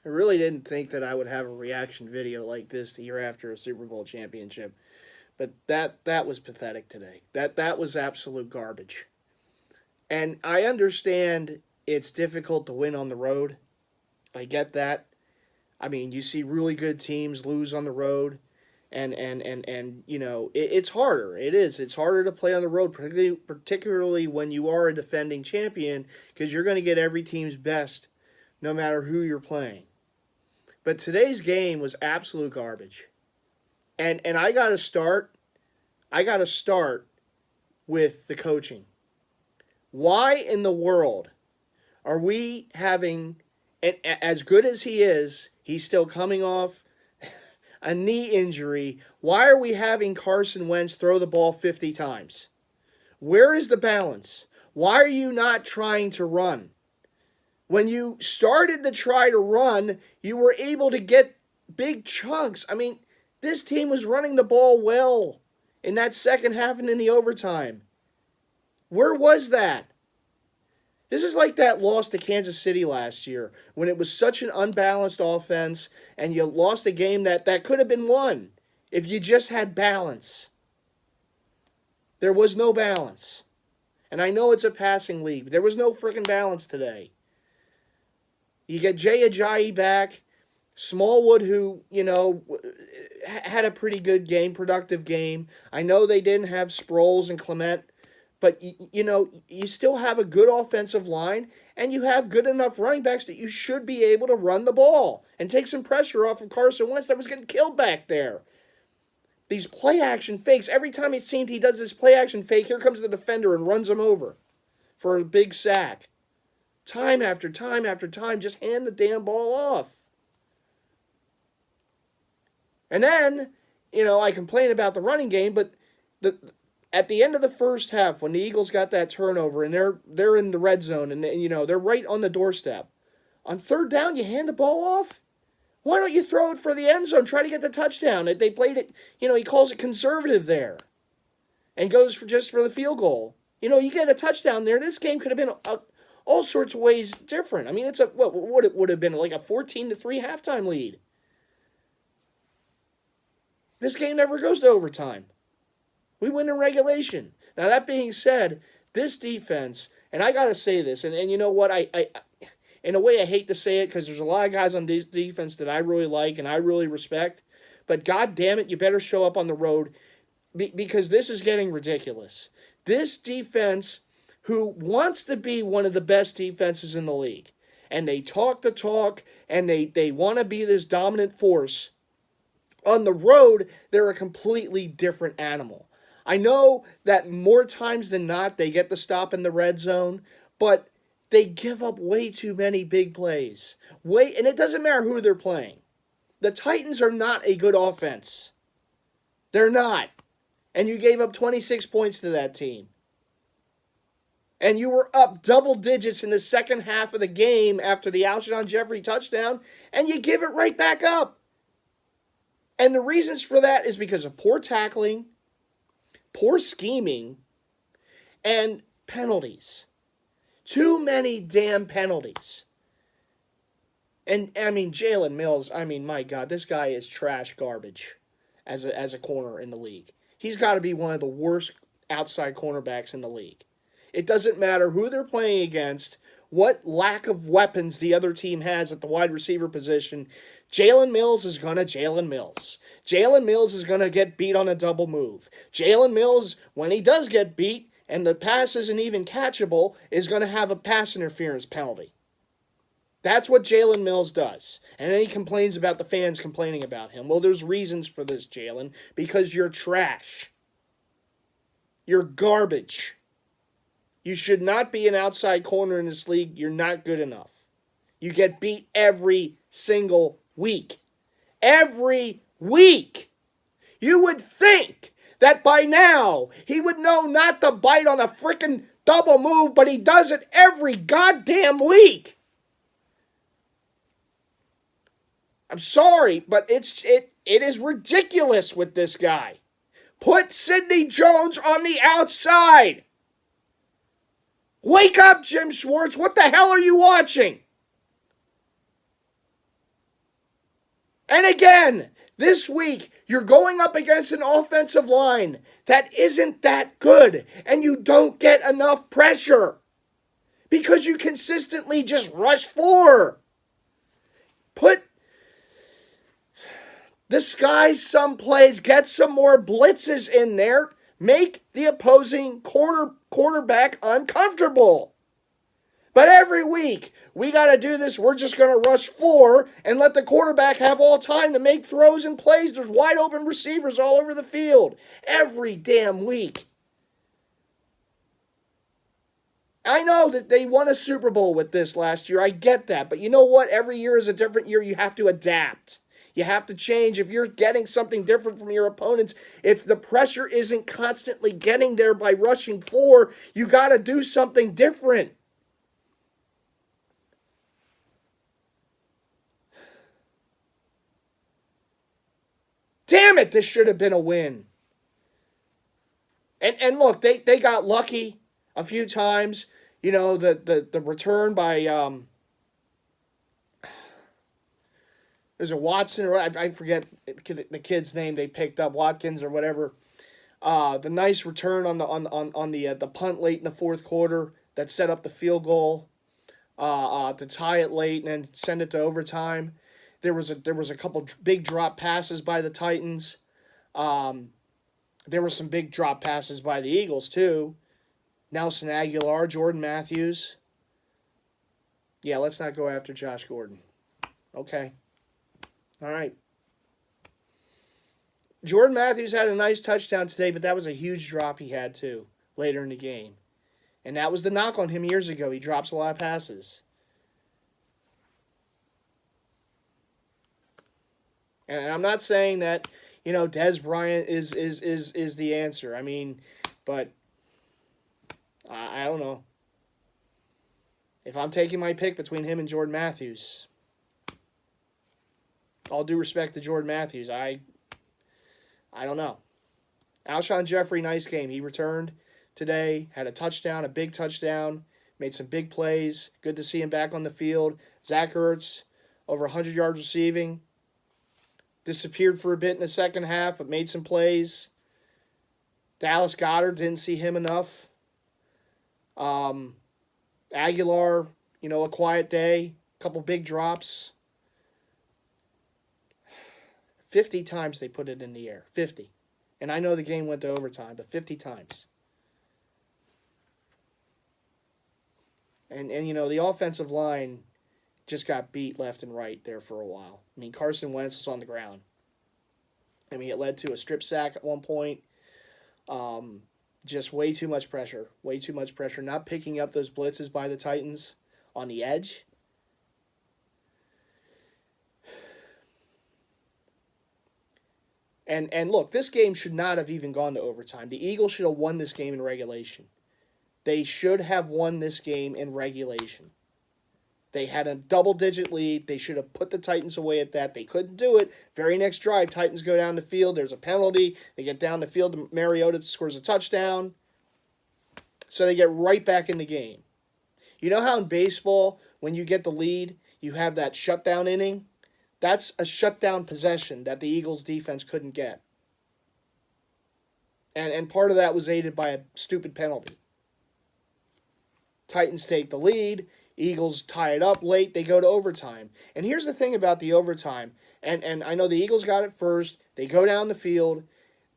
I really didn't think that I would have a reaction video like this the year after a Super Bowl championship, but that was pathetic today. That was absolute garbage. And I understand it's difficult to win on the road. I get that. I mean, you see really good teams lose on the road, and it's harder. It is. It's harder to play on the road, particularly when you are a defending champion, because you're going to get every team's best, no matter who you're playing. But today's game was absolute garbage, and I got to start. I got to start with the coaching. Why in the world are we having, and as good as he is, he's still coming off a knee injury. Why are we having Carson Wentz throw the ball 50 times? Where is the balance? Why are you not trying to run? When you started to try to run, you were able to get big chunks. I mean, this team was running the ball well in that second half and in the overtime. Where was that? This is like that loss to Kansas City last year when it was such an unbalanced offense and you lost a game that could have been won if you just had balance. There was no balance. And I know it's a passing league, but there was no freaking balance today. You get Jay Ajayi back, Smallwood, who, had a pretty good game, productive game. I know they didn't have Sproles and Clement, but, you still have a good offensive line, and you have good enough running backs that you should be able to run the ball and take some pressure off of Carson Wentz that was getting killed back there. These play-action fakes, every time it seemed he does this play-action fake, here comes the defender and runs him over for a big sack. Time after time after time, just hand the damn ball off. And then, I complain about the running game, but at the end of the first half, when the Eagles got that turnover and they're in the red zone and they're right on the doorstep, on third down you hand the ball off. Why don't you throw it for the end zone? Try to get the touchdown. They played it. He calls it conservative there, and goes for the field goal. You get a touchdown there. This game could have been all sorts of ways different. I mean, it's what it would have been like a 14-3 halftime lead. This game never goes to overtime. We win in regulation. Now, that being said, this defense, and I got to say this, and you know what, I in a way I hate to say it because there's a lot of guys on this defense that I really like and I really respect, but God damn it, you better show up on the road because this is getting ridiculous. This defense, who wants to be one of the best defenses in the league, and they talk the talk, and they want to be this dominant force, on the road, they're a completely different animal. I know that more times than not, they get the stop in the red zone, but they give up way too many big plays. And it doesn't matter who they're playing. The Titans are not a good offense. They're not. And you gave up 26 points to that team. And you were up double digits in the second half of the game after the Alshon Jeffrey touchdown, and you give it right back up. And the reasons for that is because of poor tackling, poor scheming, and penalties. Too many damn penalties. And, Jalen Mills, my God, this guy is trash garbage as a corner in the league. He's got to be one of the worst outside cornerbacks in the league. It doesn't matter who they're playing against, what lack of weapons the other team has at the wide receiver position. Jalen Mills is going to Jalen Mills. Jalen Mills is going to get beat on a double move. Jalen Mills, when he does get beat and the pass isn't even catchable, is going to have a pass interference penalty. That's what Jalen Mills does. And then he complains about the fans complaining about him. Well, there's reasons for this, Jalen, because you're trash. You're garbage. You should not be an outside corner in this league. You're not good enough. You get beat every single week. Every week. You would think that by now he would know not to bite on a freaking double move, but he does it every goddamn week. I'm sorry, but it is ridiculous with this guy. Put Sidney Jones on the outside. Wake up, Jim Schwartz. What the hell are you watching? And again, this week, you're going up against an offensive line that isn't that good, and you don't get enough pressure because you consistently just rush four. Disguise some plays, get some more blitzes in there, make the opposing quarterback uncomfortable. But every week, we got to do this. We're just going to rush four and let the quarterback have all time to make throws and plays. There's wide open receivers all over the field every damn week. I know that they won a Super Bowl with this last year. I get that. But you know what? Every year is a different year. You have to adapt. You have to change. If you're getting something different from your opponents, if the pressure isn't constantly getting there by rushing four, you got to do something different. Damn it, this should have been a win. And look, they got lucky a few times. You know, the return by there's a Watson, or I forget the kid's name they picked up, Watkins or whatever. The nice return on the punt late in the fourth quarter that set up the field goal to tie it late and then send it to overtime. There was a couple big drop passes by the Titans. There were some big drop passes by the Eagles too. Nelson Aguilar, Jordan Matthews. Yeah, let's not go after Josh Gordon. Okay. All right. Jordan Matthews had a nice touchdown today, but that was a huge drop he had too later in the game. And that was the knock on him years ago. He drops a lot of passes. And I'm not saying that, you know, Dez Bryant is the answer. I mean, but I don't know. If I'm taking my pick between him and Jordan Matthews, all due respect to Jordan Matthews, I don't know. Alshon Jeffrey, nice game. He returned today, had a touchdown, a big touchdown, made some big plays. Good to see him back on the field. Zach Ertz, over 100 yards receiving. Disappeared for a bit in the second half, but made some plays. Dallas Goedert, didn't see him enough. Aguilar, you know, a quiet day. A couple big drops. 50 times they put it in the air. 50. And I know the game went to overtime, but 50 times. And you know, the offensive line just got beat left and right there for a while. I mean, Carson Wentz was on the ground. I mean, it led to a strip sack at one point. Just way too much pressure. Way too much pressure. Not picking up those blitzes by the Titans on the edge. And look, this game should not have even gone to overtime. The Eagles should have won this game in regulation. They should have won this game in regulation. They had a double-digit lead. They should have put the Titans away at that. They couldn't do it. Very next drive, Titans go down the field. There's a penalty. They get down the field. Mariota scores a touchdown. So they get right back in the game. You know how in baseball, when you get the lead, you have that shutdown inning? That's a shutdown possession that the Eagles' defense couldn't get. And part of that was aided by a stupid penalty. Titans take the lead. Eagles tie it up late. They go to overtime. And here's the thing about the overtime. And I know the Eagles got it first. They go down the field.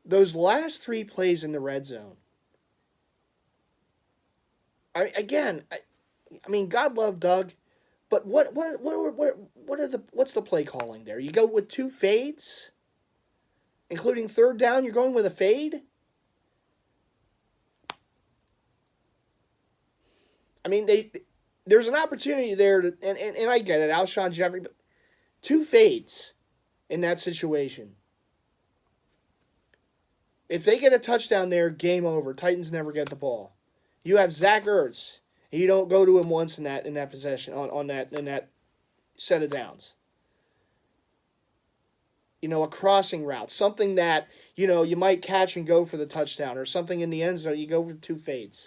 Those last three plays in the red zone. I mean, God love Doug, but what's the play calling there? You go with two fades, including third down. You're going with a fade. I mean, there's an opportunity there to, and I get it, Alshon Jeffrey, but two fades in that situation. If they get a touchdown there, game over. Titans never get the ball. You have Zach Ertz, and you don't go to him once in that possession in that set of downs. You know, a crossing route, something that, you know, you might catch and go for the touchdown, or something in the end zone, you go with two fades.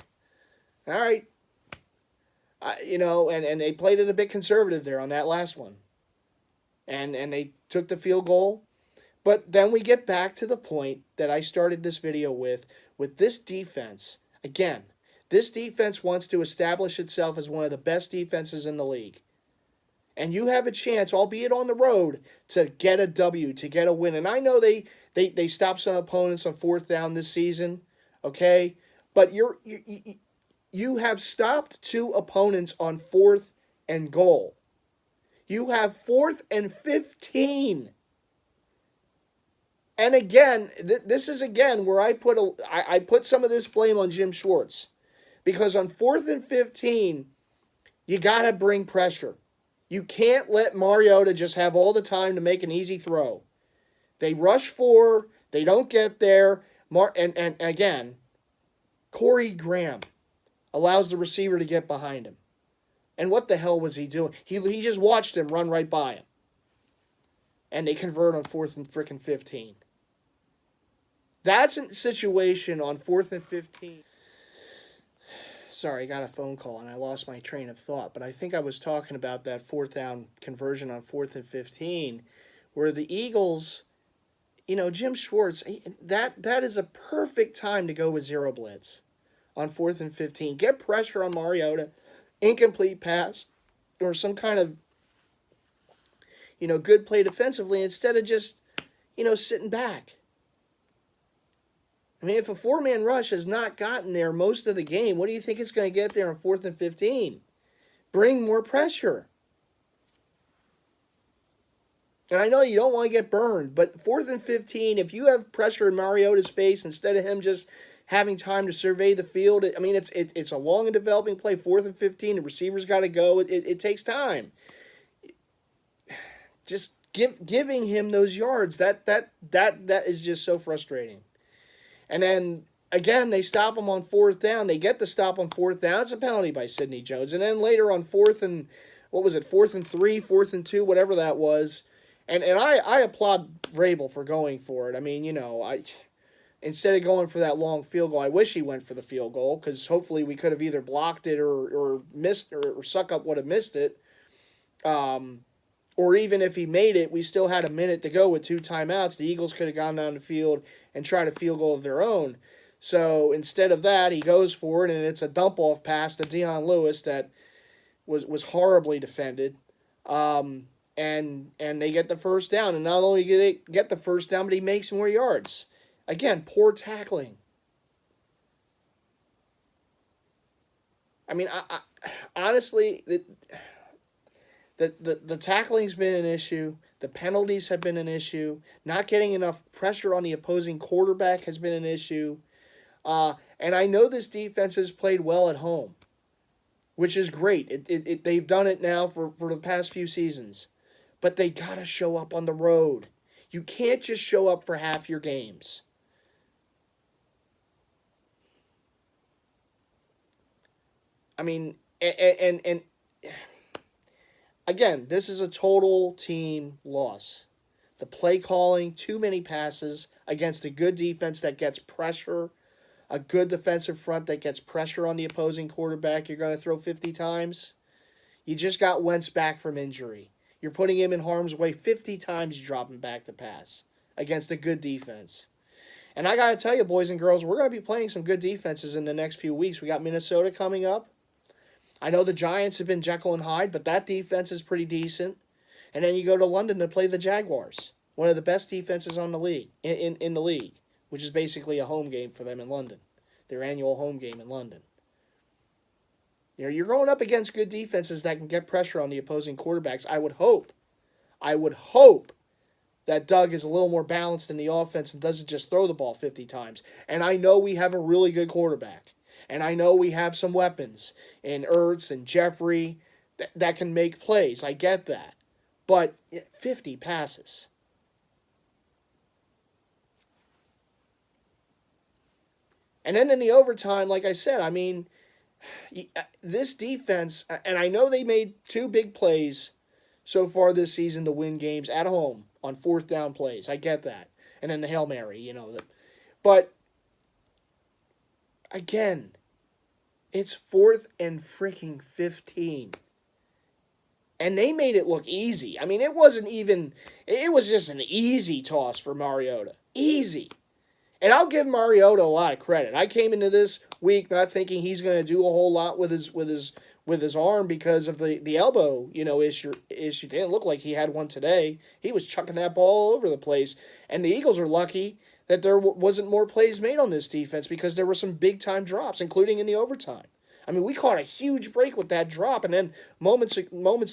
All right. You know, and they played it a bit conservative there on that last one. and they took the field goal. But then we get back to the point that I started this video with this defense. Again, this defense wants to establish itself as one of the best defenses in the league. And you have a chance, albeit on the road, to get a W, to get a win. And I know they stopped some opponents on fourth down this season, okay? But you have stopped 2 opponents on 4th and goal. You have 4th and 15. And again, this is again where I put some of this blame on Jim Schwartz. Because on 4th and 15, you got to bring pressure. You can't let Mariota just have all the time to make an easy throw. They rush 4, they don't get there. And again, Corey Graham allows the receiver to get behind him. And what the hell was he doing? He just watched him run right by him. And they convert on 4th and freaking 15. That's a situation on 4th and 15. Sorry, I got a phone call and I lost my train of thought. But I think I was talking about that 4th down conversion on 4th and 15, where the Eagles, Jim Schwartz, that is a perfect time to go with 0 blitz on 4th and 15. Get pressure on Mariota, incomplete pass, or some kind of, good play defensively instead of just, sitting back. I mean, if a 4-man rush has not gotten there most of the game, what do you think it's going to get there on 4th and 15? Bring more pressure. And I know you don't want to get burned, but 4th and 15, if you have pressure in Mariota's face instead of him just having time to survey the field, I mean, it's a long and developing play. 4th and 15, the receiver's got to go. It takes time. Just giving him those yards, that is just so frustrating. And then, again, they stop him on 4th down. They get the stop on 4th down. It's a penalty by Sidney Jones. And then later on 4th and 3, 4th and 2, whatever that was. And I applaud Vrabel for going for it. I mean, instead of going for that long field goal, I wish he went for the field goal because hopefully we could have either blocked it or missed or Suckup would have missed it. Or even if he made it, we still had a minute to go with 2 timeouts. The Eagles could have gone down the field and tried a field goal of their own. So instead of that, he goes for it, and it's a dump-off pass to Dion Lewis that was horribly defended. And they get the first down. And not only do they get the first down, but he makes more yards. Again, poor tackling. I mean, I honestly... The tackling's been an issue. The penalties have been an issue. Not getting enough pressure on the opposing quarterback has been an issue. And I know this defense has played well at home, which is great. They've done it now for the past few seasons. But they got to show up on the road. You can't just show up for half your games. I mean, and again, this is a total team loss. The play calling, too many passes against a good defense that gets pressure, a good defensive front that gets pressure on the opposing quarterback. You're going to throw 50 times? You just got Wentz back from injury. You're putting him in harm's way 50 times, dropping back to pass against a good defense. And I got to tell you, boys and girls, we're going to be playing some good defenses in the next few weeks. We got Minnesota coming up. I know the Giants have been Jekyll and Hyde, but that defense is pretty decent. And then you go to London to play the Jaguars, one of the best defenses on the league in the league, which is basically a home game for them in London, their annual home game in London. You're going up against good defenses that can get pressure on the opposing quarterbacks. I would hope that Doug is a little more balanced in the offense and doesn't just throw the ball 50 times. And I know we have a really good quarterback. And I know we have some weapons in Ertz and Jeffrey that can make plays. I get that. But 50 passes. And then in the overtime, like I said, I mean, this defense, and I know they made 2 big plays so far this season to win games at home on 4th down plays. I get that. And then the Hail Mary, But again, it's 4th and freaking 15. And they made it look easy. I mean, it was just an easy toss for Mariota. Easy. And I'll give Mariota a lot of credit. I came into this week not thinking he's going to do a whole lot with his arm because of the elbow, issue. It didn't look like he had one today. He was chucking that ball all over the place. And the Eagles are lucky that there wasn't more plays made on this defense because there were some big-time drops, including in the overtime. I mean, we caught a huge break with that drop, and then moments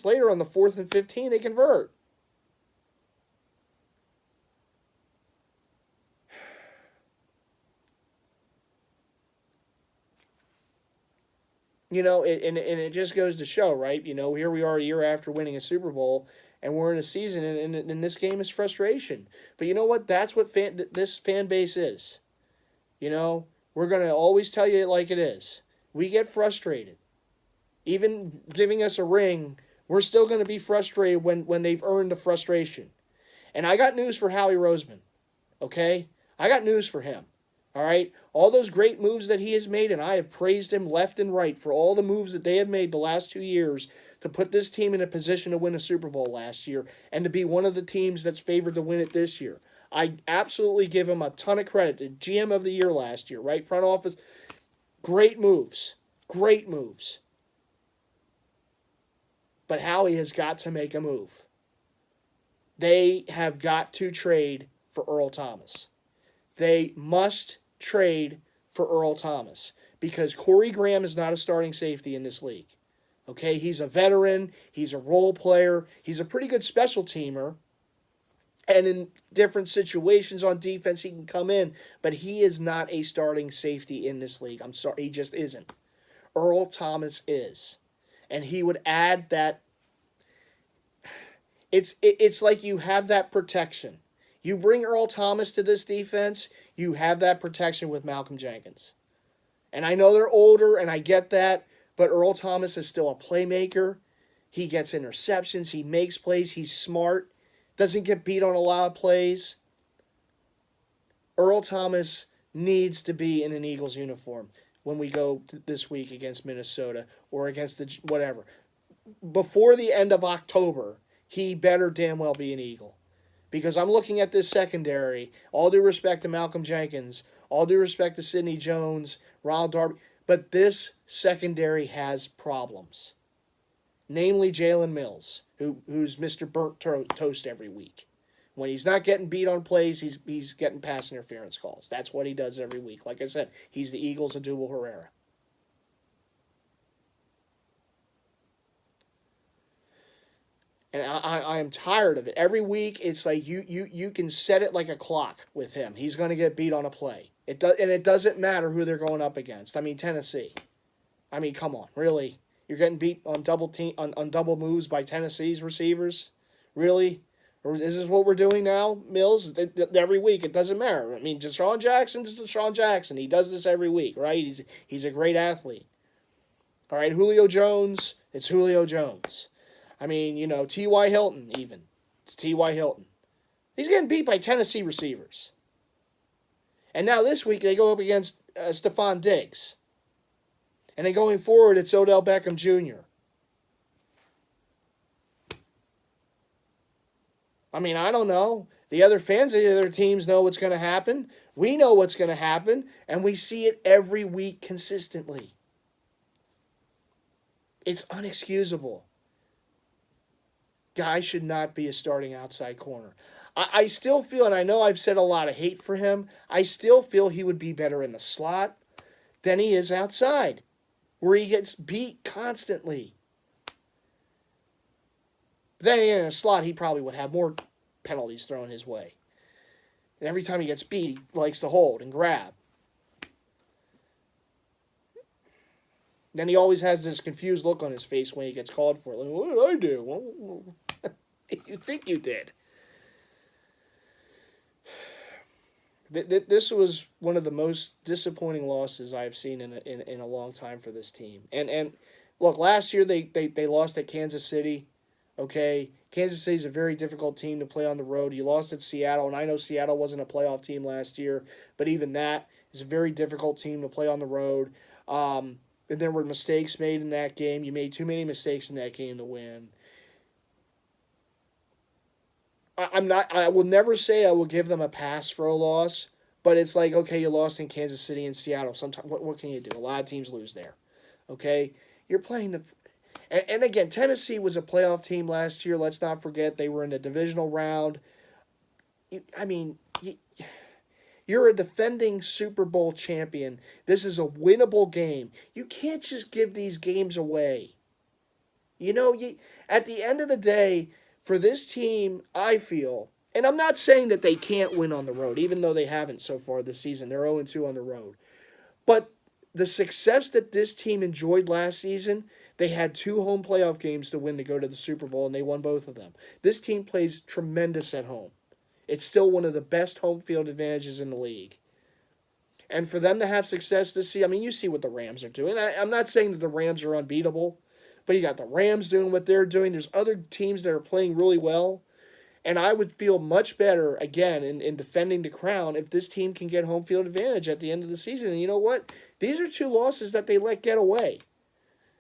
later on the 4th and 15, they convert. And it just goes to show, right? Here we are a year after winning a Super Bowl, and we're in a season, and this game is frustration. But you know what? That's what this fan base is. We're going to always tell you it like it is. We get frustrated. Even giving us a ring, we're still going to be frustrated when they've earned the frustration. And I got news for Howie Roseman, okay? I got news for him, all right? All those great moves that he has made, and I have praised him left and right for all the moves that they have made the last 2 years to put this team in a position to win a Super Bowl last year and to be one of the teams that's favored to win it this year. I absolutely give him a ton of credit. The GM of the year last year, right? Front office, great moves. Great moves. But Howie has got to make a move. They have got to trade for Earl Thomas. They must trade for Earl Thomas because Corey Graham is not a starting safety in this league. Okay, he's a veteran. He's a role player. He's a pretty good special teamer. And in different situations on defense, he can come in. But he is not a starting safety in this league. I'm sorry, he just isn't. Earl Thomas is. And he would add that. It's like you have that protection. You bring Earl Thomas to this defense, you have that protection with Malcolm Jenkins. And I know they're older, and I get that, but Earl Thomas is still a playmaker. He gets interceptions. He makes plays. He's smart. Doesn't get beat on a lot of plays. Earl Thomas needs to be in an Eagles uniform when we go this week against Minnesota or against the whatever. Before the end of October, he better damn well be an Eagle. Because I'm looking at this secondary, all due respect to Malcolm Jenkins, all due respect to Sidney Jones, Ronald Darby, but this secondary has problems. Namely Jalen Mills, who's Mr. Burnt Toast every week. When he's not getting beat on plays, he's getting pass interference calls. That's what he does every week. Like I said, he's the Eagles' Adubel Herrera. And I am tired of it. Every week, it's like you can set it like a clock with him. He's going to get beat on a play. It doesn't matter who they're going up against. I mean, Tennessee. I mean, come on, really? You're getting beat on double moves by Tennessee's receivers? Really? Or is this what we're doing now, Mills? Every week, it doesn't matter. I mean, Deshaun Jackson's Deshaun Jackson. He does this every week, right? He's a great athlete. All right, Julio Jones, it's Julio Jones. I mean, T.Y. Hilton even. It's T.Y. Hilton. He's getting beat by Tennessee receivers. And now this week they go up against Stephon Diggs. And then going forward, it's Odell Beckham Jr. I mean, I don't know. The other fans of the other teams know what's going to happen. We know what's going to happen. And we see it every week consistently. It's unexcusable. Guy should not be a starting outside corner. I still feel, and I know I've said a lot of hate for him, I still feel he would be better in the slot than he is outside, where he gets beat constantly. But then in a slot, he probably would have more penalties thrown his way. And every time he gets beat, he likes to hold and grab. Then he always has this confused look on his face when he gets called for it. Like, what did I do? Well, you think you did. This was one of the most disappointing losses I've seen in a long time for this team. And look, last year they lost at Kansas City. Okay, Kansas City is a very difficult team to play on the road. You lost at Seattle, and I know Seattle wasn't a playoff team last year, but even that is a very difficult team to play on the road. And there were mistakes made in that game. You made too many mistakes in that game to win. I'm not. I will never say I will give them a pass for a loss, but it's like, okay, you lost in Kansas City and Seattle. Sometimes what can you do? A lot of teams lose there. Okay, you're playing the. And again, Tennessee was a playoff team last year. Let's not forget they were in the divisional round. I mean, you're a defending Super Bowl champion. This is a winnable game. You can't just give these games away. At the end of the day, for this team, I feel, and I'm not saying that they can't win on the road, even though they haven't so far this season. They're 0-2 on the road. But the success that this team enjoyed last season, they had 2 home playoff games to win to go to the Super Bowl, and they won both of them. This team plays tremendous at home. It's still one of the best home field advantages in the league. And for them to have success this season, I mean, you see what the Rams are doing. I'm not saying that the Rams are unbeatable, but you got the Rams doing what they're doing. There's other teams that are playing really well. And I would feel much better, again, in defending the crown if this team can get home field advantage at the end of the season. And you know what? These are 2 losses that they let get away.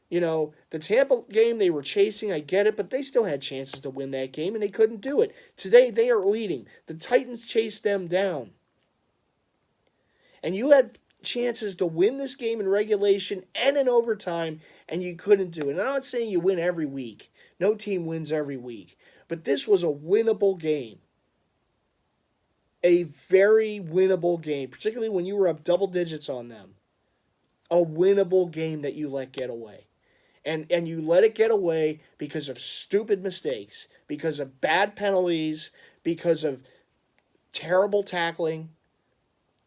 The Tampa game, they were chasing, I get it, but they still had chances to win that game, and they couldn't do it. Today, they are leading. The Titans chased them down. And you had chances to win this game in regulation and in overtime, and you couldn't do it. And I'm not saying you win every week. No team wins every week. But this was a winnable game. A very winnable game, particularly when you were up double digits on them. A winnable game that you let get away. And you let it get away because of stupid mistakes, because of bad penalties, because of terrible tackling,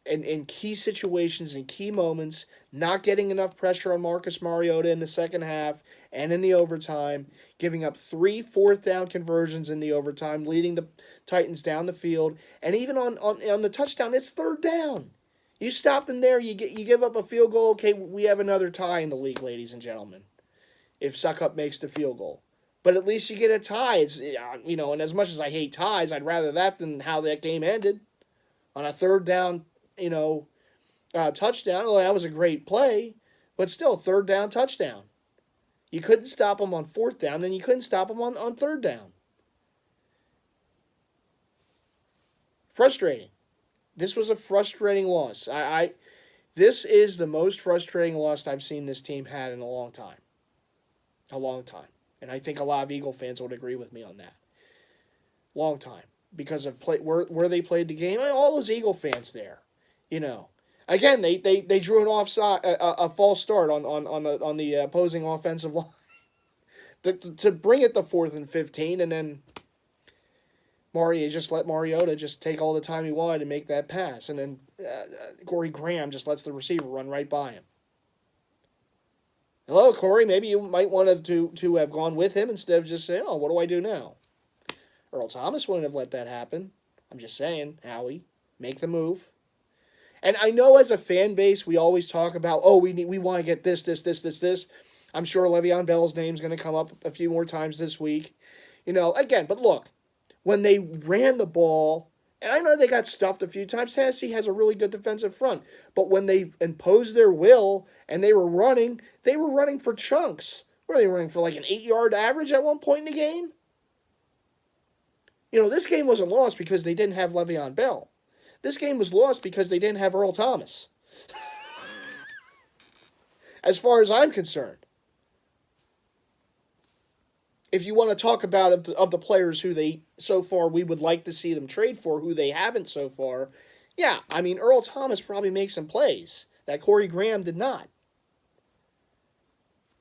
and in key situations, in key moments, not getting enough pressure on Marcus Mariota in the second half and in the overtime, giving up 3 fourth-down conversions in the overtime, leading the Titans down the field. And even on the touchdown, it's 3rd down. You stop them there, you give up a field goal, okay, we have another tie in the league, ladies and gentlemen, if Suckup makes the field goal. But at least you get a tie. It's, and as much as I hate ties, I'd rather that than how that game ended. On a 3rd down, touchdown. Oh, that was a great play, but still, 3rd down touchdown. You couldn't stop them on 4th down, then you couldn't stop them on 3rd down. Frustrating. This was a frustrating loss. This is the most frustrating loss I've seen this team had in a long time. A long time. And I think a lot of Eagle fans would agree with me on that. Long time. Because of where they played the game. All those Eagle fans there. Again, they drew an offside, a false start on the opposing offensive line to bring it to 4th and 15, and then just let Mariota just take all the time he wanted to make that pass, and then Corey Graham just lets the receiver run right by him. Hello, Corey. Maybe you might want to have gone with him instead of just saying, "Oh, what do I do now?" Earl Thomas wouldn't have let that happen. I'm just saying, Howie, make the move. And I know as a fan base, we always talk about, we want to get this. I'm sure Le'Veon Bell's name's going to come up a few more times this week. Again, but look, when they ran the ball, and I know they got stuffed a few times, Tennessee has a really good defensive front. But when they imposed their will and they were running for chunks. Were they running for like an 8-yard average at one point in the game? This game wasn't lost because they didn't have Le'Veon Bell. This game was lost because they didn't have Earl Thomas. As far as I'm concerned. If you want to talk about of the players who they, so far, we would like to see them trade for, who they haven't so far, yeah, Earl Thomas probably makes some plays that Corey Graham did not.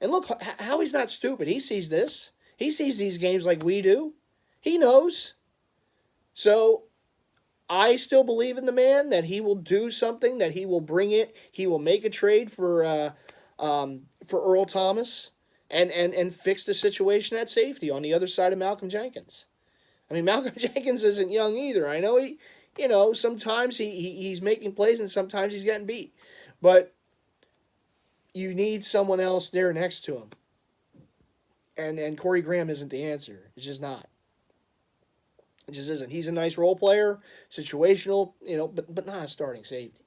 And look, Howie's not stupid. He sees this. He sees these games like we do. He knows. So I still believe in the man, that he will do something, that he will bring it. He will make a trade for Earl Thomas and fix the situation at safety on the other side of Malcolm Jenkins. Malcolm Jenkins isn't young either. I know sometimes he's making plays and sometimes he's getting beat. But you need someone else there next to him. And Corey Graham isn't the answer. It's just not. It just isn't. He's a nice role player, situational, but not a starting safety.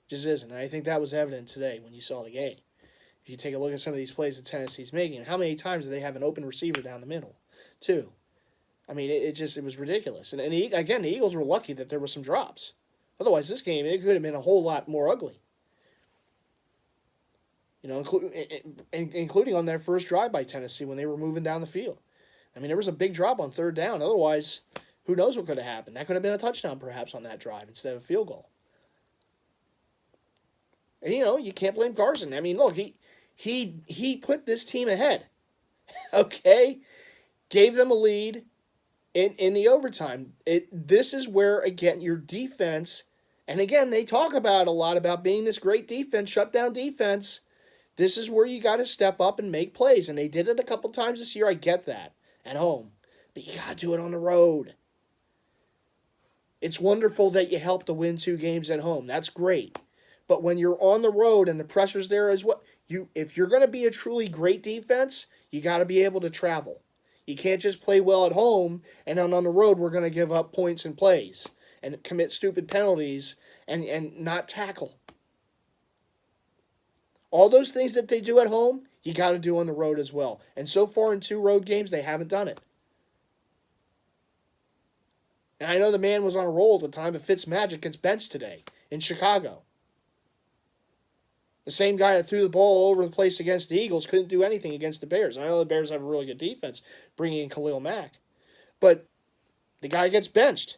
Just isn't. And I think that was evident today when you saw the game. If you take a look at some of these plays that Tennessee's making, how many times do they have an open receiver down the middle? 2. I mean, it was ridiculous. And again, the Eagles were lucky that there were some drops. Otherwise, this game, it could have been a whole lot more ugly. You know, including on their first drive by Tennessee when they were moving down the field. I mean, there was a big drop on third down. Otherwise, who knows what could have happened? That could have been a touchdown perhaps on that drive instead of a field goal. And, you know, you can't blame Carson. I mean, look, he put this team ahead. Okay? Gave them a lead in the overtime. This is where, again, your defense, and again, they talk about a lot about being this great defense, shutdown defense. This is where you got to step up and make plays. And they did it a couple times this year. I get that at home. But you got to do it on the road. It's wonderful that you help to win 2 games at home. That's great. But when you're on the road and the pressure's there as well, if you're going to be a truly great defense, you got to be able to travel. You can't just play well at home and then on the road we're going to give up points and plays and commit stupid penalties and not tackle. All those things that they do at home, you got to do on the road as well. And so far in 2 road games, they haven't done it. And I know the man was on a roll at the time, but Fitzmagic gets benched today in Chicago. The same guy that threw the ball all over the place against the Eagles couldn't do anything against the Bears. I know the Bears have a really good defense, bringing in Khalil Mack. But the guy gets benched.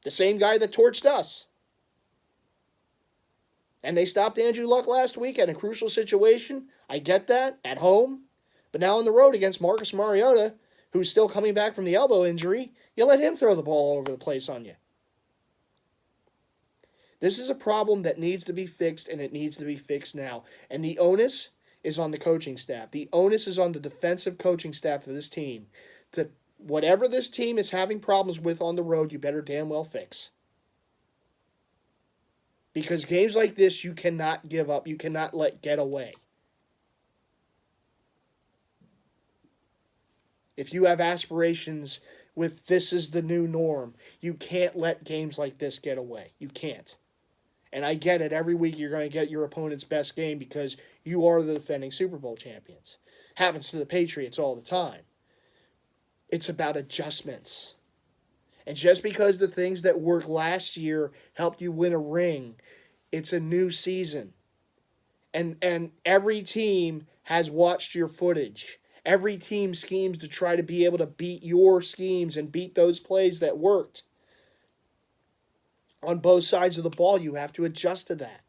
The same guy that torched us. And they stopped Andrew Luck last week at a crucial situation. I get that, at home. But now on the road against Marcus Mariota, who's still coming back from the elbow injury, you let him throw the ball all over the place on you. This is a problem that needs to be fixed, and it needs to be fixed now. And the onus is on the coaching staff. The onus is on the defensive coaching staff of this team. To whatever this team is having problems with on the road, you better damn well fix. Because games like this, you cannot give up. You cannot let get away. If you have aspirations with this is the new norm, you can't let games like this get away. You can't. And I get it. Every week you're going to get your opponent's best game because you are the defending Super Bowl champions. Happens to the Patriots all the time. It's about adjustments. And just because the things that worked last year helped you win a ring, it's a new season. And every team has watched your footage. Every team schemes to try to be able to beat your schemes and beat those plays that worked. On both sides of the ball, you have to adjust to that.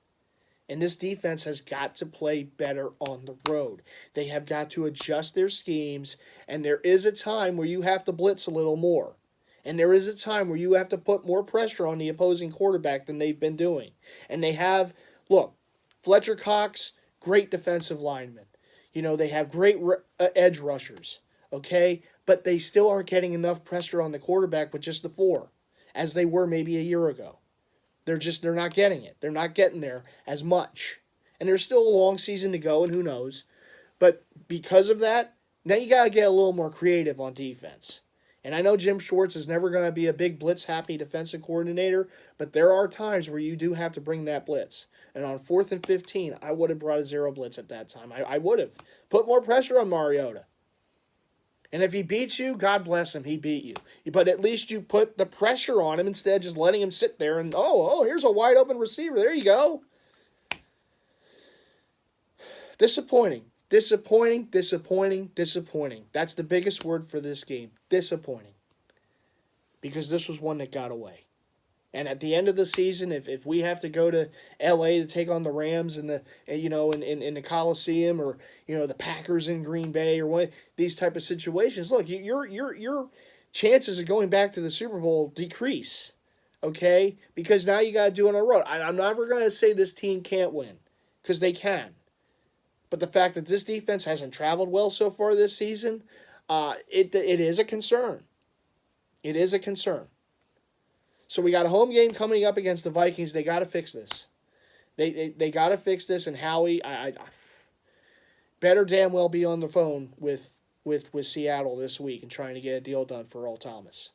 And this defense has got to play better on the road. They have got to adjust their schemes, and there is a time where you have to blitz a little more. And there is a time where you have to put more pressure on the opposing quarterback than they've been doing. And they have, look, Fletcher Cox, great defensive lineman. You know, they have great edge rushers, okay? But they still aren't getting enough pressure on the quarterback with just the 4, as they were maybe a year ago. They're not getting it. They're not getting there as much. And there's still a long season to go, and who knows. But because of that, now you got to get a little more creative on defense. And I know Jim Schwartz is never going to be a big blitz-happy defensive coordinator, but there are times where you do have to bring that blitz. And on 4th and 15, I would have brought a 0 blitz at that time. I would have. Put more pressure on Mariota. And if he beats you, God bless him, he beat you. But at least you put the pressure on him instead of just letting him sit there and, here's a wide open receiver. There you go. Disappointing. Disappointing, disappointing, disappointing. That's the biggest word for this game. Disappointing. Because this was one that got away. And at the end of the season, if we have to go to L.A. to take on the Rams in the in the Coliseum, or the Packers in Green Bay, or one of these type of situations, look, your chances of going back to the Super Bowl decrease, okay? Because now you got to do it on the road. I'm never going to say this team can't win, because they can. But the fact that this defense hasn't traveled well so far this season, it is a concern. It is a concern. So we got a home game coming up against the Vikings. They got to fix this. They got to fix this. And Howie, I better damn well be on the phone with Seattle this week and trying to get a deal done for Earl Thomas.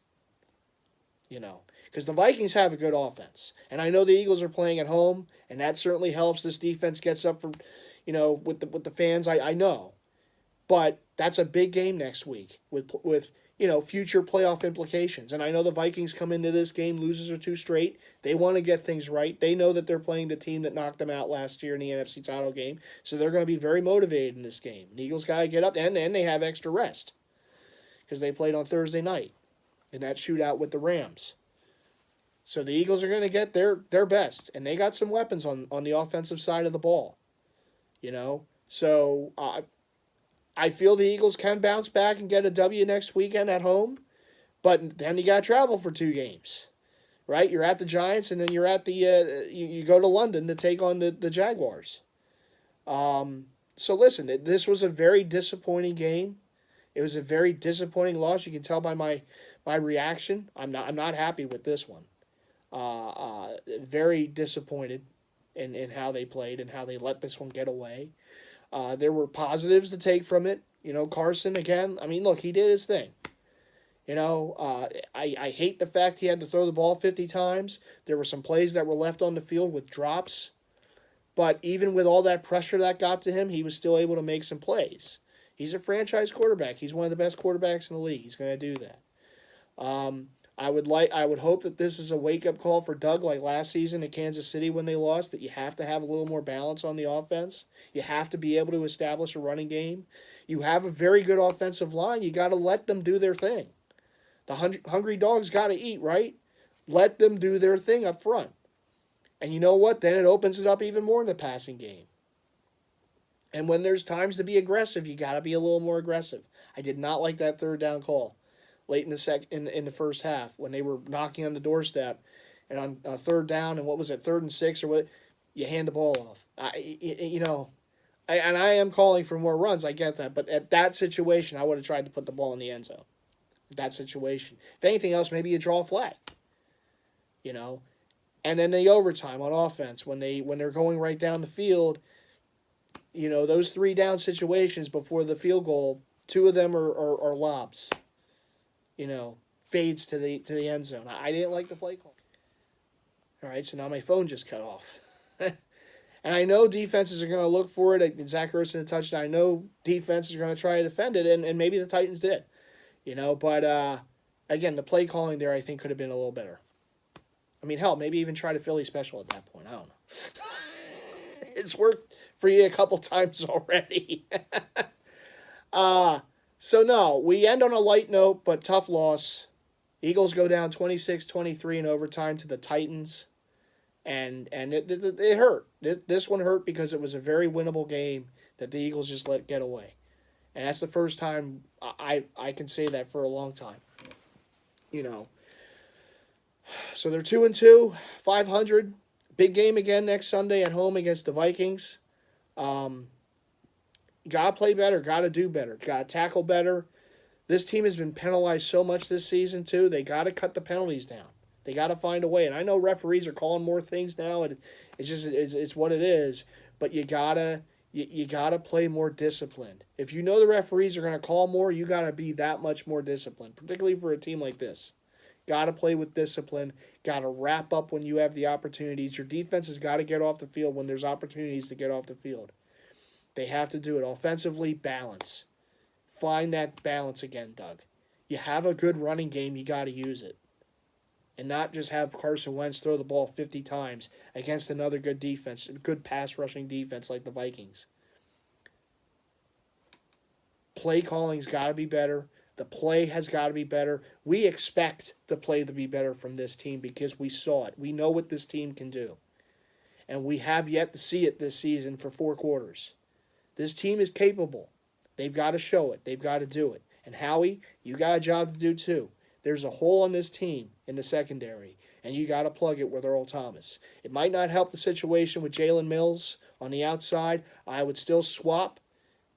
Because the Vikings have a good offense, and I know the Eagles are playing at home, and that certainly helps. This defense gets up for, with the fans. I know, but that's a big game next week with future playoff implications. And I know the Vikings come into this game losers or two straight. They want to get things right. They know that they're playing the team that knocked them out last year in the NFC title game, so they're going to be very motivated in this game. The Eagles got to get up, and then they have extra rest because they played on Thursday night in that shootout with the Rams. So the Eagles are going to get their best, and they got some weapons on the offensive side of the ball. So I feel the Eagles can bounce back and get a W next weekend at home, but then you got to travel for 2 games, right? You're at the Giants, and then you're at the you go to London to take on the Jaguars. So listen, this was a very disappointing game. It was a very disappointing loss. You can tell by my reaction. I'm not happy with this one. Very disappointed in how they played and how they let this one get away. There were positives to take from it. Carson, again, I mean, look, he did his thing. I hate the fact he had to throw the ball 50 times. There were some plays that were left on the field with drops. But even with all that pressure that got to him, he was still able to make some plays. He's a franchise quarterback. He's one of the best quarterbacks in the league. He's going to do that. I would hope that this is a wake-up call for Doug like last season at Kansas City when they lost, that you have to have a little more balance on the offense. You have to be able to establish a running game. You have a very good offensive line. You got to let them do their thing. The hungry dogs got to eat, right? Let them do their thing up front. And you know what? Then it opens it up even more in the passing game. And when there's times to be aggressive, you got to be a little more aggressive. I did not like that third down call late in the first half when they were knocking on the doorstep, and on third down, and what was it, 3rd and 6 or what, you hand the ball off. I am calling for more runs. I get that, but at that situation, I would have tried to put the ball in the end zone. That situation, if anything else, maybe you draw a flag. And then the overtime on offense when they're going right down the field. Those 3 down situations before the field goal, 2 of them are lobs. Fades to the end zone. I didn't like the play call. All right, so now my phone just cut off. And I know defenses are going to look for it. Zach Ertz in a touchdown. I know defenses are going to try to defend it, and maybe the Titans did. But again, the play calling there I think could have been a little better. I mean, hell, maybe even try to Philly special at that point. I don't know. It's worked for you a couple times already. So no, we end on a light note, but tough loss. Eagles go down 26-23 in overtime to the Titans, and it hurt. This one hurt because it was a very winnable game that the Eagles just let get away, and that's the first time I can say that for a long time. So they're 2-2, 500. Big game again next Sunday at home against the Vikings. Got to play better, got to do better, got to tackle better. This team has been penalized so much this season, too. They got to cut the penalties down. They got to find a way. And I know referees are calling more things now, and it's what it is. But you gotta play more disciplined. If you know the referees are going to call more, you got to be that much more disciplined, particularly for a team like this. Got to play with discipline. Got to wrap up when you have the opportunities. Your defense has got to get off the field when there's opportunities to get off the field. They have to do it. Offensively, balance. Find that balance again, Doug. You have a good running game, you got to use it. And not just have Carson Wentz throw the ball 50 times against another good defense, good pass rushing defense like the Vikings. Play calling's got to be better. The play has got to be better. We expect the play to be better from this team because we saw it. We know what this team can do. And we have yet to see it this season for 4 quarters. This team is capable. They've got to show it. They've got to do it. And Howie, you got a job to do too. There's a hole on this team in the secondary, and you got to plug it with Earl Thomas. It might not help the situation with Jalen Mills on the outside. I would still swap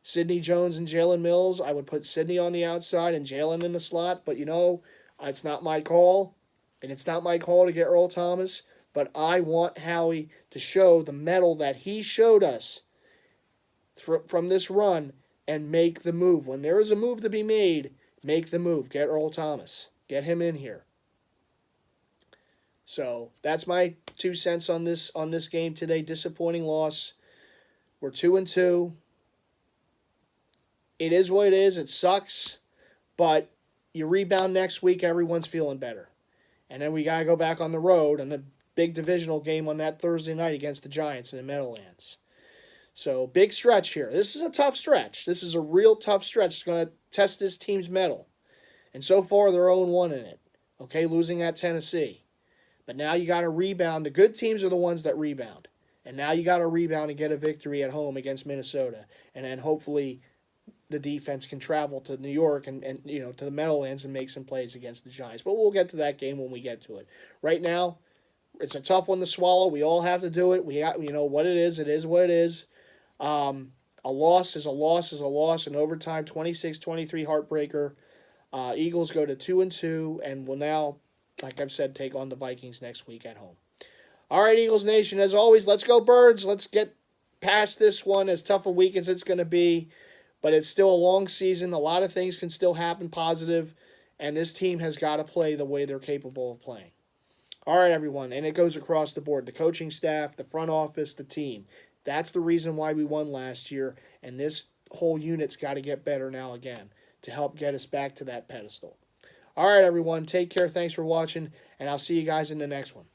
Sidney Jones and Jalen Mills. I would put Sidney on the outside and Jalen in the slot, but it's not my call, and it's not my call to get Earl Thomas, but I want Howie to show the mettle that he showed us from this run and make the move. When there is a move to be made, make the move. Get Earl Thomas. Get him in here. So that's my 2 cents on this game today. Disappointing loss. We're 2-2. It is what it is. It sucks. But You rebound next week, everyone's feeling better. And then we got to go back on the road on a big divisional game on that Thursday night against the Giants in the Meadowlands. So, big stretch here. This is a tough stretch. This is a real tough stretch. It's going to test this team's mettle. And so far, they're 0-1 in it. Okay, losing at Tennessee. But now you got to rebound. The good teams are the ones that rebound. And now you got to rebound and get a victory at home against Minnesota. And then hopefully the defense can travel to New York and to the Meadowlands and make some plays against the Giants. But we'll get to that game when we get to it. Right now, it's a tough one to swallow. We all have to do it. We got, what it is. It is what it is. A loss is a loss is a loss. In overtime, 26-23 heartbreaker. Eagles go to 2-2 and will now, like I've said, take on the Vikings next week at home. All right, Eagles Nation, as always, let's go Birds. Let's get past this one, as tough a week as it's going to be. But it's still a long season. A lot of things can still happen positive, and this team has got to play the way they're capable of playing. All right, everyone, and it goes across the board. The coaching staff, the front office, the team. That's the reason why we won last year, and this whole unit's got to get better now again to help get us back to that pedestal. All right, everyone, take care. Thanks for watching, and I'll see you guys in the next one.